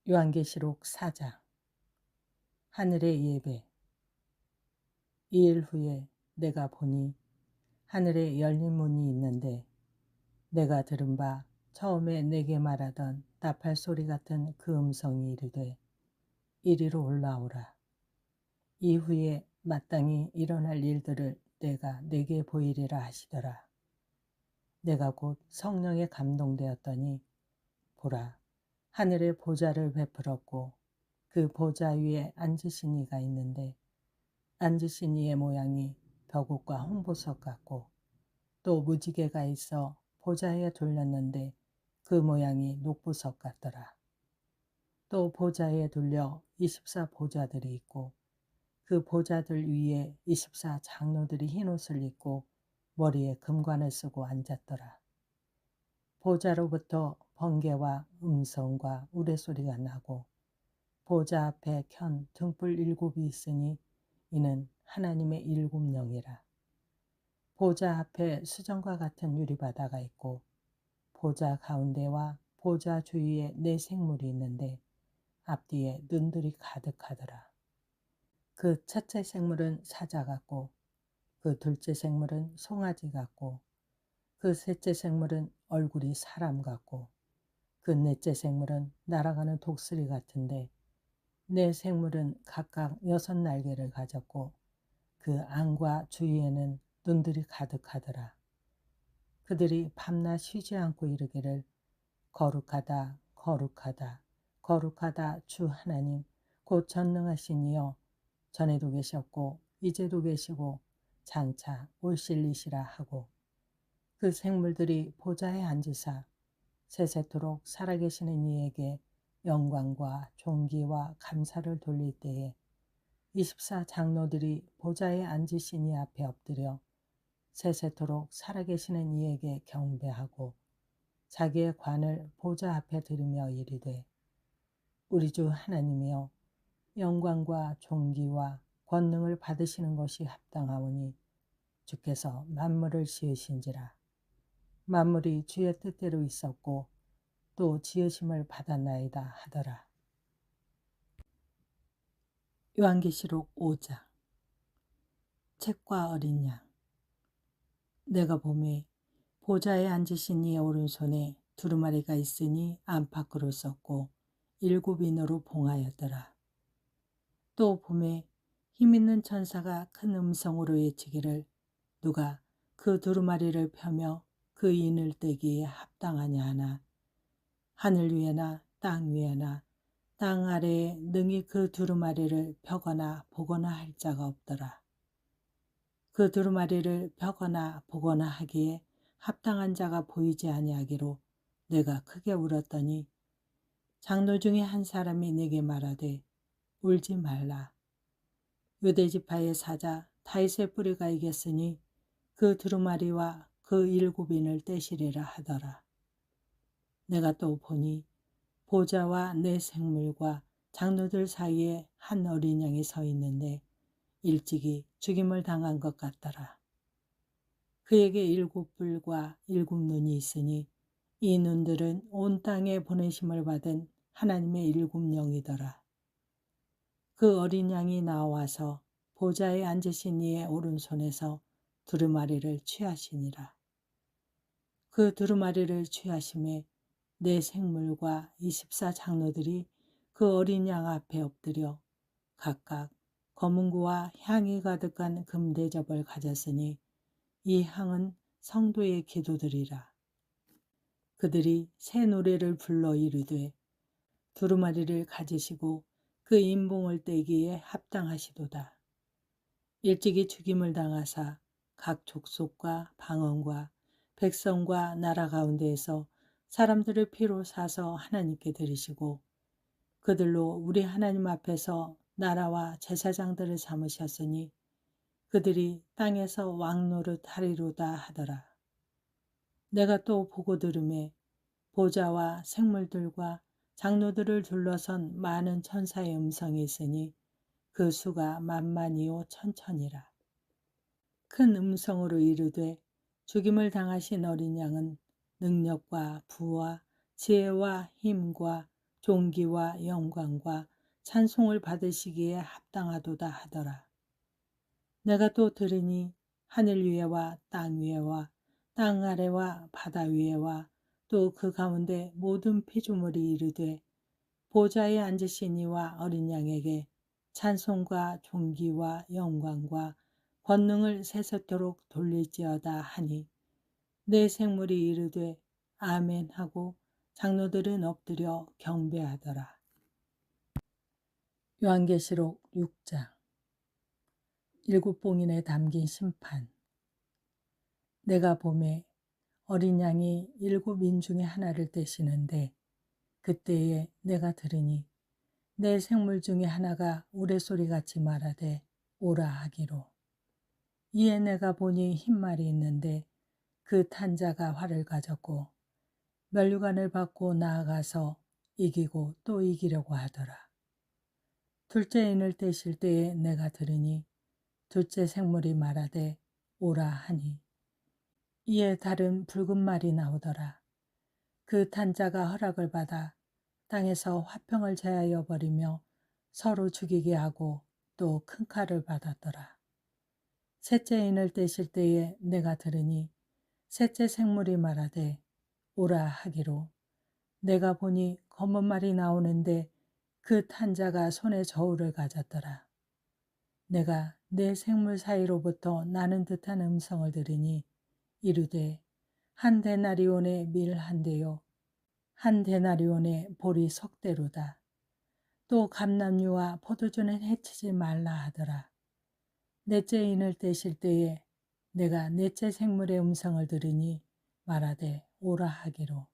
요한계시록 4장. 하늘의 예배. 2일 후에 내가 보니 하늘에 열린 문이 있는데, 내가 들은 바 처음에 내게 말하던 나팔 소리 같은 그 음성이 이르되, 이리로 올라오라. 이후에 마땅히 일어날 일들을 내가 내게 보이리라 하시더라. 내가 곧 성령에 감동되었더니, 보라, 하늘에 보좌를 베풀었고 그 보좌 위에 앉으신 이가 있는데, 앉으신 이의 모양이 벼국과 홍보석 같고, 또 무지개가 있어 보좌에 둘렸는데 그 모양이 녹보석 같더라. 또 보좌에 둘려 24 보좌들이 있고, 그 보좌들 위에 24 장로들이 흰옷을 입고 머리에 금관을 쓰고 앉았더라. 보좌로부터 번개와 음성과 우레소리가 나고, 보좌 앞에 켠 등불 7이 있으니 이는 하나님의 7영이라. 보좌 앞에 수정과 같은 유리바다가 있고, 보좌 가운데와 보좌 주위에 4 생물이 있는데 앞뒤에 눈들이 가득하더라. 그 첫째 생물은 사자 같고, 그 둘째 생물은 송아지 같고, 그 셋째 생물은 얼굴이 사람 같고, 그 넷째 생물은 날아가는 독수리 같은데, 4 생물은 각각 6 날개를 가졌고, 그 안과 주위에는 눈들이 가득하더라. 그들이 밤낮 쉬지 않고 이르기를, 거룩하다, 거룩하다, 거룩하다 주 하나님, 곧 전능하신 이여, 전에도 계셨고 이제도 계시고 장차 올실리시라 하고, 그 생물들이 보좌에 앉으사 세세토록 살아계시는 이에게 영광과 존귀와 감사를 돌릴 때에, 24 장로들이 보좌에 앉으신 이 앞에 엎드려 세세토록 살아계시는 이에게 경배하고 자기의 관을 보좌 앞에 들으며 이르되, 우리 주 하나님이여, 영광과 존귀와 권능을 받으시는 것이 합당하오니 주께서 만물을 지으신지라. 만물이 주의 뜻대로 있었고 또 지으심을 받았나이다 하더라. 요한계시록 5장. 책과 어린 양. 내가 보매 보좌에 앉으신 이의 오른손에 두루마리가 있으니 안팎으로 썼고 7인으로 봉하였더라. 또 보매 힘있는 천사가 큰 음성으로 외치기를, 누가 그 두루마리를 펴며 그 인을 떼기에 합당하냐 하나, 하늘 위에나 땅 위에나 땅 아래에 능히 그 두루마리를 펴거나 보거나 할 자가 없더라. 그 두루마리를 펴거나 보거나 하기에 합당한 자가 보이지 아니하기로 내가 크게 울었더니, 장로 중에 한 사람이 내게 말하되, 울지 말라. 유대지파의 사자 다윗의 뿌리가 이겼으니 그 두루마리와 그 7인을 떼시리라 하더라. 내가 또 보니 보좌와 4 생물과 장로들 사이에 한 어린 양이 서 있는데 일찍이 죽임을 당한 것 같더라. 그에게 7뿔과 7눈이 있으니 이 눈들은 온 땅에 보내심을 받은 하나님의 7영이더라. 그 어린 양이 나와서 보좌에 앉으신 이의 오른손에서 두루마리를 취하시니라. 그 두루마리를 취하심에 4 생물과 24 장로들이 그 어린 양 앞에 엎드려 각각 검은고와 향이 가득한 금대접을 가졌으니 이 향은 성도의 기도들이라. 그들이 새 노래를 불러 이르되, 두루마리를 가지시고 그 인봉을 떼기에 합당하시도다. 일찍이 죽임을 당하사 각 족속과 방언과 백성과 나라 가운데에서 사람들을 피로 사서 하나님께 드리시고, 그들로 우리 하나님 앞에서 나라와 제사장들을 삼으셨으니 그들이 땅에서 왕노릇 하리로다 하더라. 내가 또 보고 들으매 보좌와 생물들과 장로들을 둘러선 많은 천사의 음성이 있으니 그 수가 만만이요 천천이라. 큰 음성으로 이르되, 죽임을 당하신 어린 양은 능력과 부와 지혜와 힘과 존귀와 영광과 찬송을 받으시기에 합당하도다 하더라. 내가 또 들으니 하늘 위에와 땅 위에와 땅 아래와 바다 위에와 또 그 가운데 모든 피조물이 이르되 보좌에 앉으신 이와 어린 양에게 찬송과 존귀와 영광과 권능을 세세토록 돌릴지어다 하니 내 생물이 이르되 아멘 하고 장로들은 엎드려 경배하더라. 요한계시록 6장. 일곱 봉인에 담긴 심판. 내가 보매 어린 양이 일곱 인 중에 하나를 떼시는데 그때에 내가 들으니 내 생물 중에 하나가 우레소리같이 말하되 오라 하기로. 이에 내가 보니 흰말이 있는데 그 탄 자가 활을 가졌고 면류관을 받고 나아가서 이기고 또 이기려고 하더라. 둘째 인을 떼실 때에 내가 들으니 둘째 생물이 말하되 오라 하니 이에 다른 붉은 말이 나오더라. 그 탄자가 허락을 받아 땅에서 화평을 제하여 버리며 서로 죽이게 하고 또 큰 칼을 받았더라. 셋째 인을 떼실 때에 내가 들으니 셋째 생물이 말하되 오라 하기로. 내가 보니 검은 말이 나오는데 그 탄자가 손에 저울을 가졌더라. 내가 내 생물 사이로부터 나는 듯한 음성을 들으니 이르되 한 데나리온의 밀 한 대요 한 데나리온의 보리 석 대로다. 또 감람류와 포도주는 해치지 말라 하더라. 넷째 인을 떼실 때에 내가 넷째 생물의 음성을 들으니 말하되 오라 하기로.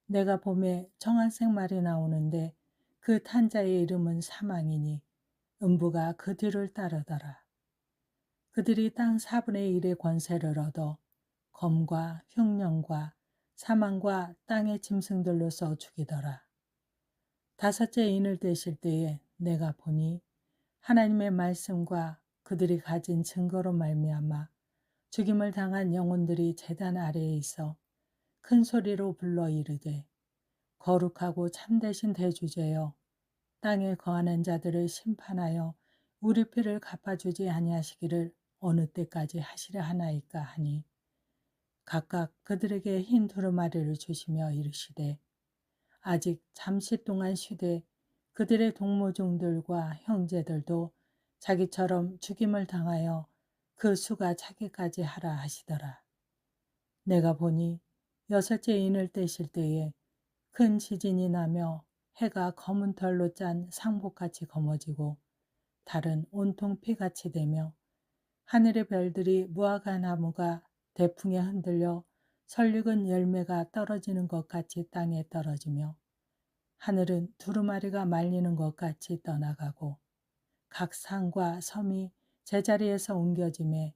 내가 봄에 정한색 말이 나오는데 그 탄자의 이름은 사망이니 음부가 그 뒤를 따르더라. 그들이 땅 4분의 1의 권세를 얻어 검과 흉령과 사망과 땅의 짐승들로서 죽이더라. 다섯째 인을 떼실 때에 내가 보니 하나님의 말씀과 그들이 가진 증거로 말미암아 죽임을 당한 영혼들이 제단 아래에 있어 큰 소리로 불러 이르되 거룩하고 참되신 대주제여 땅에 거하는 자들을 심판하여 우리 피를 갚아주지 아니하시기를 어느 때까지 하시려 하나이까 하니 각각 그들에게 흰 두루마리를 주시며 이르시되 아직 잠시 동안 쉬되 그들의 동무종들과 형제들도 자기처럼 죽임을 당하여 그 수가 차기까지 하라 하시더라. 내가 보니 여섯째 인을 떼실 때에 큰 지진이 나며 해가 검은 털로 짠 상복같이 검어지고 달은 온통 피같이 되며 하늘의 별들이 무화과 나무가 대풍에 흔들려 설익은 열매가 떨어지는 것 같이 땅에 떨어지며 하늘은 두루마리가 말리는 것 같이 떠나가고 각 산과 섬이 제자리에서 옮겨짐에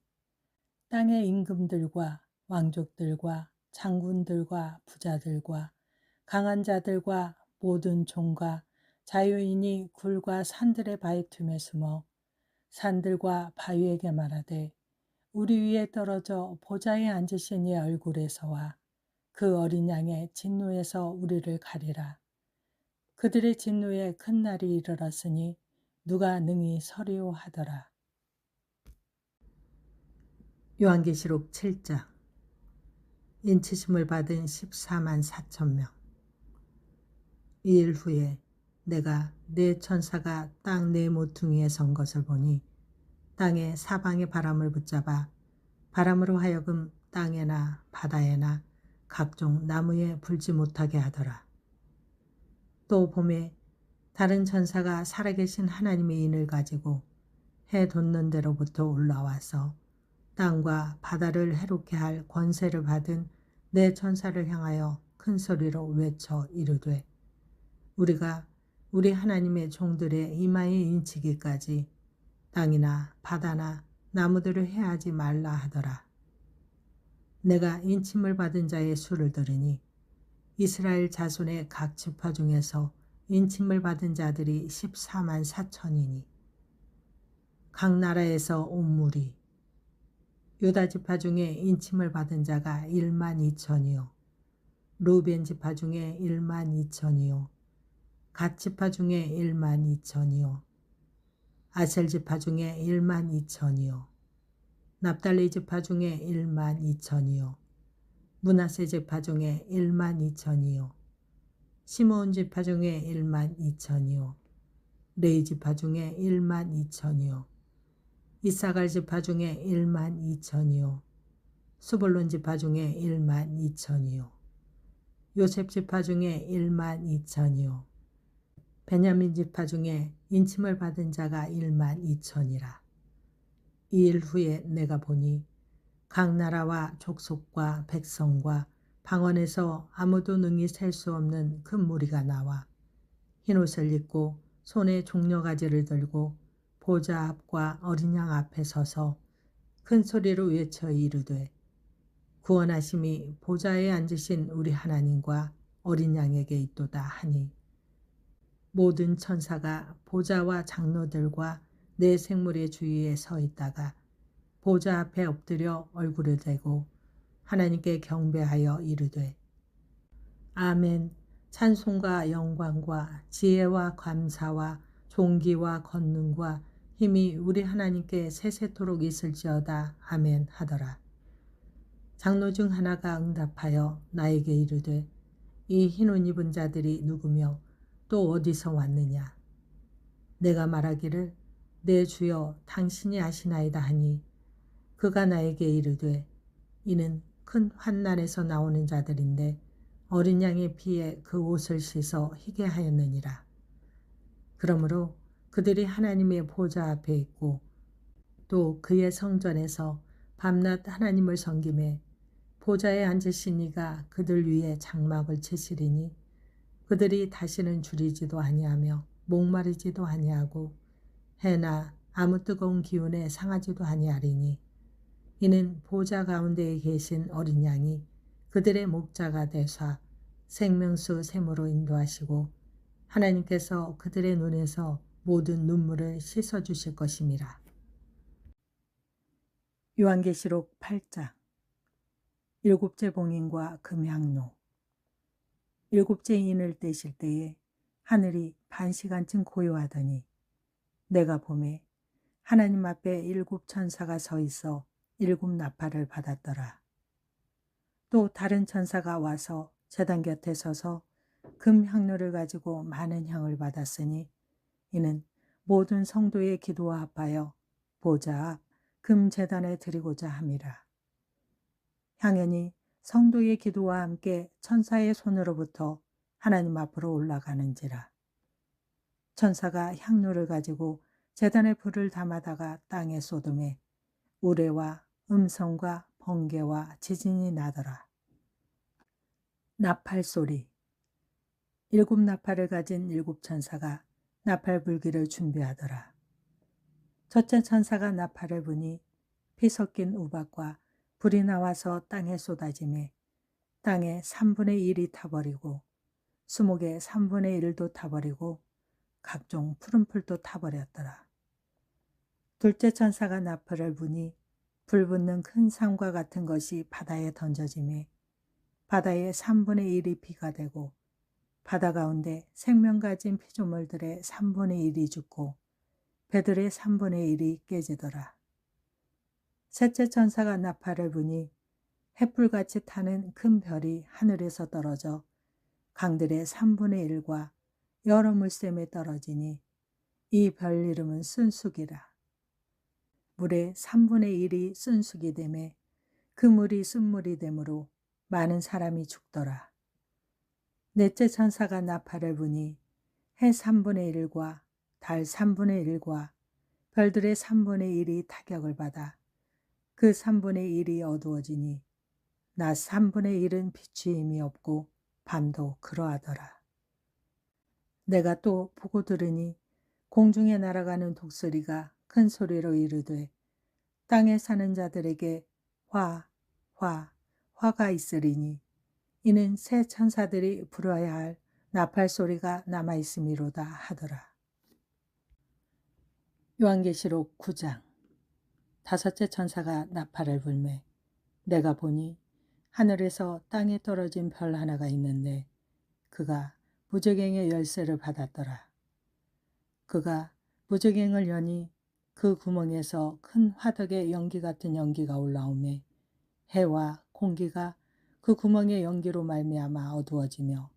땅의 임금들과 왕족들과 장군들과 부자들과 강한 자들과 모든 종과 자유인이 굴과 산들의 바위 틈에 숨어 산들과 바위에게 말하되 우리 위에 떨어져 보좌에 앉으신 이의 얼굴에서와 그 어린 양의 진노에서 우리를 가리라. 그들의 진노에 큰 날이 이르렀으니 누가 능히 서리오 하더라. 요한계시록 7장. 인치심을 받은 14만 4천 명. 이 일 후에 내가 네 천사가 땅 네 모퉁이에 선 것을 보니 땅의 사방의 바람을 붙잡아 바람으로 하여금 땅에나 바다에나 각종 나무에 불지 못하게 하더라. 또 봄에 다른 천사가 살아계신 하나님의 인을 가지고 해 돋는 데로부터 올라와서 땅과 바다를 해롭게 할 권세를 받은 네 천사를 향하여 큰 소리로 외쳐 이르되 우리가 우리 하나님의 종들의 이마에 인치기까지 땅이나 바다나 나무들을 해하지 말라 하더라. 내가 인침을 받은 자의 수를 들으니 이스라엘 자손의 각 지파 중에서 인침을 받은 자들이 14만 4천이니 각 나라에서 온 무리 유다 지파 중에 인침을 받은 자가 1만 2천이요 루벤 지파 중에 1만 2천이요 갓 지파 중에 12,000이요 아셀 지파 중에 12,000이요 납달리 지파 중에 12,000이요 므낫세 지파 중에 12,000이요 시므온 지파 중에 12,000이요 레위 지파 중에 12,000이요 이사갈 지파 중에 12,000이요 스불론 지파 중에 12,000이요 요셉 지파 중에 12,000이요 베냐민 지파 중에 인침을 받은 자가 12,000이라. 이 일 후에 내가 보니 각 나라와 족속과 백성과 방언에서 아무도 능히 셀 수 없는 큰 무리가 나와 흰옷을 입고 손에 종려가지를 들고 보좌 앞과 어린 양 앞에 서서 큰 소리로 외쳐 이르되 구원하심이 보좌에 앉으신 우리 하나님과 어린 양에게 있도다 하니 모든 천사가 보좌와 장로들과 네 생물의 주위에 서 있다가 보좌 앞에 엎드려 얼굴을 대고 하나님께 경배하여 이르되 아멘. 찬송과 영광과 지혜와 감사와 존귀와 권능과 힘이 우리 하나님께 세세토록 있을지어다. 아멘 하더라. 장로 중 하나가 응답하여 나에게 이르되 이 흰옷 입은 자들이 누구며 또 어디서 왔느냐. 내가 말하기를 내 주여 당신이 아시나이다 하니 그가 나에게 이르되 이는 큰 환난에서 나오는 자들인데 어린 양의 피에 그 옷을 씻어 희게 하였느니라. 그러므로 그들이 하나님의 보좌 앞에 있고 또 그의 성전에서 밤낮 하나님을 섬김에 보좌에 앉으신 이가 그들 위에 장막을 치시리니 그들이 다시는 줄이지도 아니하며 목마르지도 아니하고 해나 아무 뜨거운 기운에 상하지도 아니하리니 이는 보좌 가운데에 계신 어린 양이 그들의 목자가 되사 생명수 샘으로 인도하시고 하나님께서 그들의 눈에서 모든 눈물을 씻어주실 것임이라. 요한계시록 8장 일곱째 봉인과 금향로 일곱째 인을 떼실 때에 하늘이 반시간쯤 고요하더니 내가 보매 하나님 앞에 일곱 천사가 서 있어 일곱 나팔을 받았더라. 또 다른 천사가 와서 제단 곁에 서서 금 향로를 가지고 많은 향을 받았으니 이는 모든 성도의 기도와 합하여 보좌 앞 금 제단에 드리고자 함이라. 향연이 성도의 기도와 함께 천사의 손으로부터 하나님 앞으로 올라가는지라. 천사가 향로를 가지고 제단에 불을 담아다가 땅에 쏟음에 우레와 음성과 번개와 지진이 나더라. 나팔 소리. 일곱 나팔을 가진 일곱 천사가 나팔 불기를 준비하더라. 첫째 천사가 나팔을 부니 피 섞인 우박과 불이 나와서 땅에 쏟아지매 땅의 3분의 1이 타버리고 수목의 3분의 1도 타버리고 각종 푸른 풀도 타버렸더라. 둘째 천사가 나팔을 부니 불붙는 큰 산과 같은 것이 바다에 던져지매 바다의 3분의 1이 피가 되고 바다 가운데 생명 가진 피조물들의 3분의 1이 죽고 배들의 3분의 1이 깨지더라. 셋째 천사가 나팔을 부니 횃불같이 타는 큰 별이 하늘에서 떨어져 강들의 3분의 1과 여러 물샘에 떨어지니 이 별 이름은 쓴쑥이라. 물의 3분의 1이 쓴쑥이 되매 그 물이 쓴물이 되므로 많은 사람이 죽더라. 넷째 천사가 나팔을 부니 해 3분의 1과 달 3분의 1과 별들의 3분의 1이 타격을 받아 그 3분의 1이 어두워지니 낮 3분의 1은 비추임이 없고 밤도 그러하더라. 내가 또 보고 들으니 공중에 날아가는 독수리가 큰 소리로 이르되 땅에 사는 자들에게 화가 있으리니 이는 새 천사들이 불어야 할 나팔 소리가 남아있음이로다 하더라. 요한계시록 9장 다섯째 천사가 나팔을 불매 내가 보니 하늘에서 땅에 떨어진 별 하나가 있는데 그가 무저갱의 열쇠를 받았더라. 그가 무저갱을 여니 그 구멍에서 큰 화덕의 연기 같은 연기가 올라오매 해와 공기가 그 구멍의 연기로 말미암아 어두워지며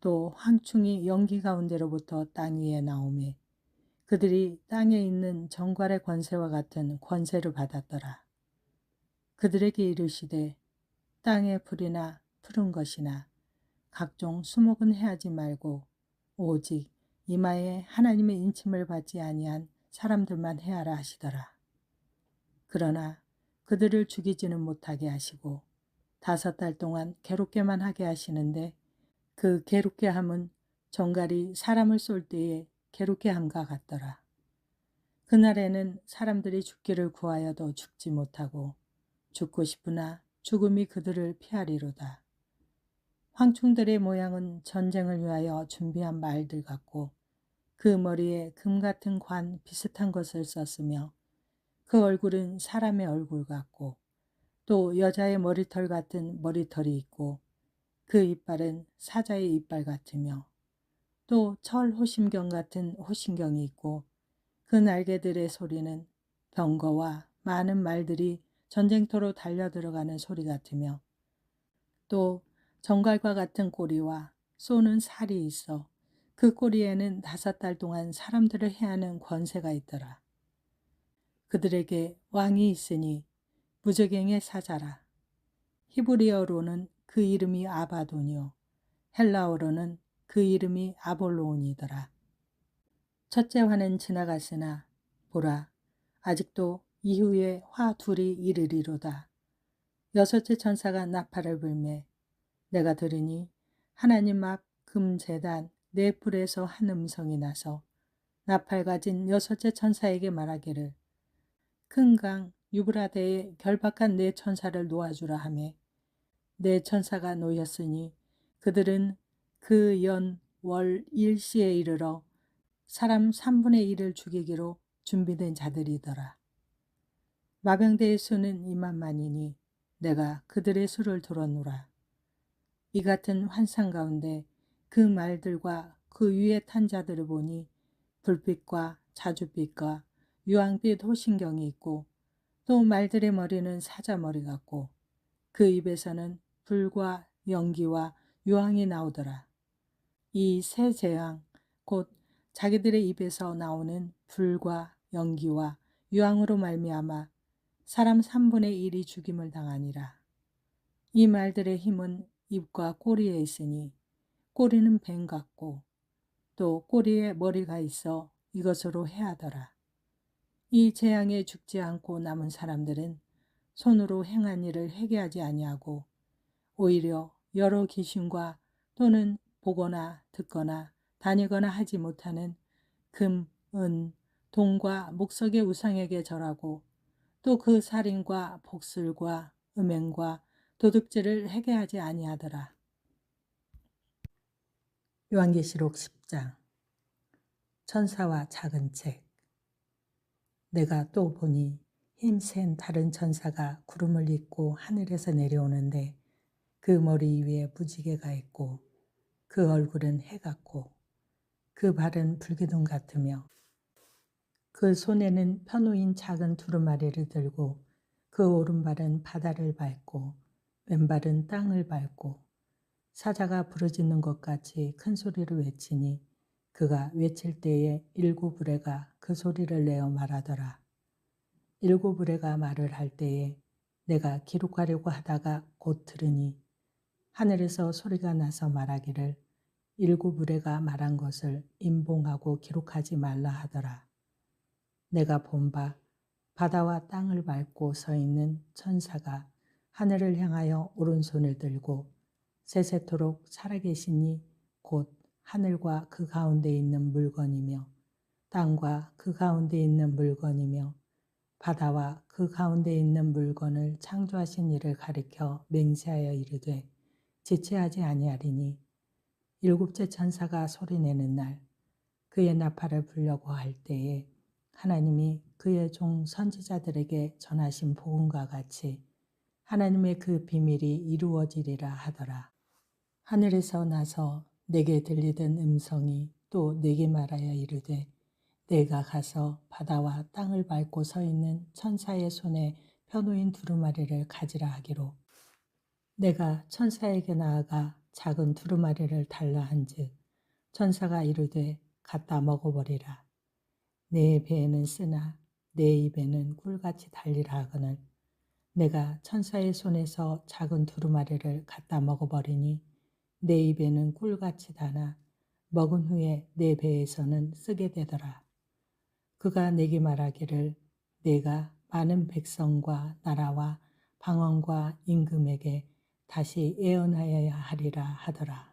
또 황충이 연기 가운데로부터 땅 위에 나오매 그들이 땅에 있는 정갈의 권세와 같은 권세를 받았더라. 그들에게 이르시되 땅의 풀이나 푸른 것이나 각종 수목은 해하지 말고 오직 이마에 하나님의 인침을 받지 아니한 사람들만 해하라 하시더라. 그러나 그들을 죽이지는 못하게 하시고 5달 동안 괴롭게만 하게 하시는데 그 괴롭게 함은 정갈이 사람을 쏠 때에 괴롭게 함과 같더라. 그날에는 사람들이 죽기를 구하여도 죽지 못하고 죽고 싶으나 죽음이 그들을 피하리로다. 황충들의 모양은 전쟁을 위하여 준비한 말들 같고 그 머리에 금 같은 관 비슷한 것을 썼으며 그 얼굴은 사람의 얼굴 같고 또 여자의 머리털 같은 머리털이 있고 그 이빨은 사자의 이빨 같으며 또 철 호심경 같은 호심경이 있고 그 날개들의 소리는 병거와 많은 말들이 전쟁터로 달려들어가는 소리 같으며 또 정갈과 같은 꼬리와 쏘는 살이 있어 그 꼬리에는 5달 동안 사람들을 해하는 권세가 있더라. 그들에게 왕이 있으니 무저갱의 사자라. 히브리어로는 그 이름이 아바돈이요 헬라어로는 그 이름이 아볼로온이더라. 첫째 화는 지나갔으나 보라 아직도 이후에 화 둘이 이르리로다. 6째 천사가 나팔을 불매 내가 들으니 하나님 앞 금제단 네 뿔에서 한 음성이 나서 나팔 가진 6째 천사에게 말하기를 큰 강 유브라데에 결박한 네 천사를 놓아주라 하매 네 천사가 놓였으니 그들은 그 연 월 일시에 이르러 사람 3분의 1을 죽이기로 준비된 자들이더라. 마병대의 수는 2만만이니 내가 그들의 수를 들었노라. 이 같은 환상 가운데 그 말들과 그 위에 탄 자들을 보니 불빛과 자줏빛과 유황빛 호신경이 있고 또 말들의 머리는 사자 머리 같고 그 입에서는 불과 연기와 유황이 나오더라. 이 세 재앙 곧 자기들의 입에서 나오는 불과 연기와 유황으로 말미암아 사람 3분의 1이 죽임을 당하니라. 이 말들의 힘은 입과 꼬리에 있으니 꼬리는 뱀 같고 또 꼬리에 머리가 있어 이것으로 해하더라. 이 재앙에 죽지 않고 남은 사람들은 손으로 행한 일을 회개하지 아니하고 오히려 여러 귀신과 또는 보거나 듣거나 다니거나 하지 못하는 금, 은, 동과 목석의 우상에게 절하고 또 그 살인과 복술과 음행과 도둑질을 회개하지 아니하더라. 요한계시록 10장 천사와 작은 책. 내가 또 보니 힘센 다른 천사가 구름을 입고 하늘에서 내려오는데 그 머리 위에 무지개가 있고 그 얼굴은 해 같고 그 발은 불기둥 같으며 그 손에는 펴놓인 작은 두루마리를 들고 그 오른발은 바다를 밟고 왼발은 땅을 밟고 사자가 부르짖는 것 같이 큰 소리로 외치니 그가 외칠 때에 7 부레가 그 소리를 내어 말하더라. 7 부레가 말을 할 때에 내가 기록하려고 하다가 곧 들으니 하늘에서 소리가 나서 말하기를 7 부레가 말한 것을 임봉하고 기록하지 말라 하더라. 내가 본 바 바다와 땅을 밟고 서 있는 천사가 하늘을 향하여 오른손을 들고 세세토록 살아계시니 곧 하늘과 그 가운데 있는 물건이며 땅과 그 가운데 있는 물건이며 바다와 그 가운데 있는 물건을 창조하신 이를 가리켜 맹세하여 이르되 지체하지 아니하리니 7째 천사가 소리내는 날 그의 나팔을 불려고 할 때에 하나님이 그의 종 선지자들에게 전하신 복음과 같이 하나님의 그 비밀이 이루어지리라 하더라. 하늘에서 나서 내게 들리던 음성이 또 내게 말하여 이르되 내가 가서 바다와 땅을 밟고 서 있는 천사의 손에 펴놓인 두루마리를 가지라 하기로 내가 천사에게 나아가 작은 두루마리를 달라 한즉 천사가 이르되 갖다 먹어버리라. 내 배에는 쓰나 내 입에는 꿀같이 달리라 하거늘 내가 천사의 손에서 작은 두루마리를 갖다 먹어버리니 내 입에는 꿀같이 다나 먹은 후에 내 배에서는 쓰게 되더라. 그가 내게 말하기를 내가 많은 백성과 나라와 방언과 임금에게 다시 예언하여야 하리라 하더라.